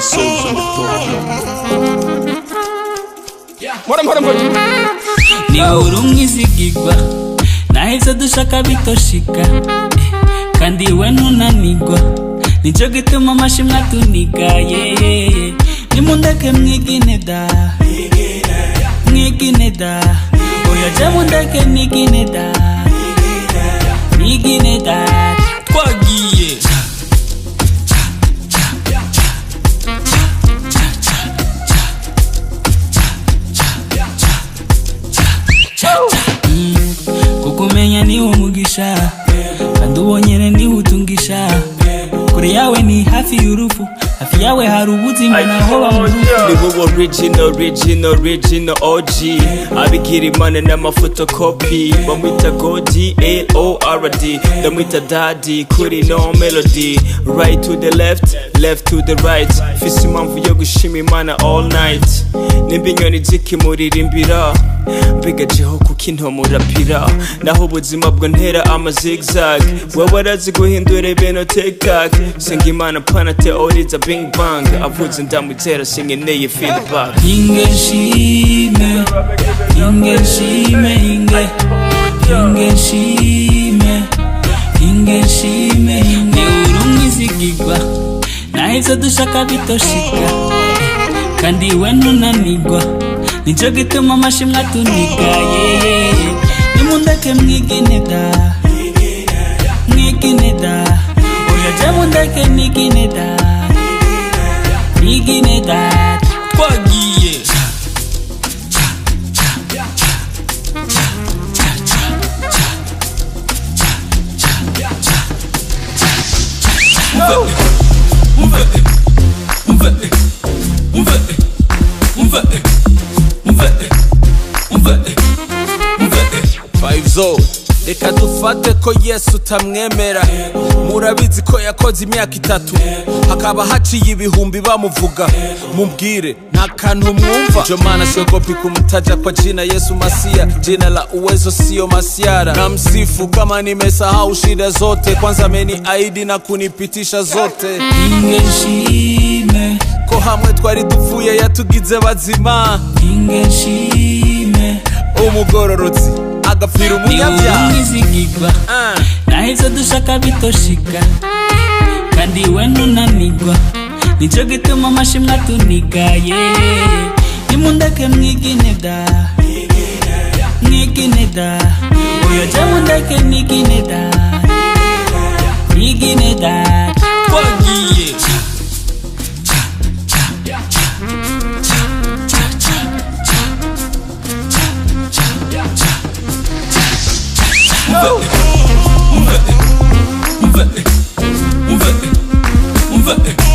souls on the program. Ni urumwizigirwa nahise dushaka bitoshika kandi we ntunanigwa nico gituma amashimwe atuniga yeye nimundeke mwigine da oya je mundeke nigine da twagiye kukumenya ni umugisha kandi ubonyene ni utungisha kure yawe ni hafi y'urufu hafi yawe hari ubuzima naho bamurufu ni original OG abigira imana n'amafotokopi bamwita Godi Lord ndamwita Daddy kuri no melody right to the left to the right fisi impamvu yo gushima imana all night nimba inyoni zikimuririmbira mbigajeho kuko intomurapira naho ubuzima bwo ntera ama zigzag wewe arazi guhindura beno TikTok senga imana pana theory za bing bang avuze ndamutera singeneye feedback ingeshime ni urumwizigirwa nahise dushaka bitoshika kandi we ntunanigwa nico gituma amashimwe atuniga yeye nimundeke mwigine da oya je mundeke nigine da twagiye reka dufate ko Yesu utamwemera murabizi ko yakoze imyaka 3 hakaba haciye ibihumbi bamuvuga mumbwire nta kantu mwumva Jomana siogopi kumtaja kwa jina Yesu Masia jina la uwezo sio masiara na msifu kama nimesahau shida zote kwanza ameniahidi na kunipitisha zote ingeshime ko hamwe twari dupfuye yatugize bazima ingeshime umugororotsi agafira umunyabyaha nizigirwa nahise dushaka bitoshika kandi we ntunanigwa nico gituma amashimwe atuniga yeye nimundeke mwigine da oya je mundeke nigine da twagiye Move it.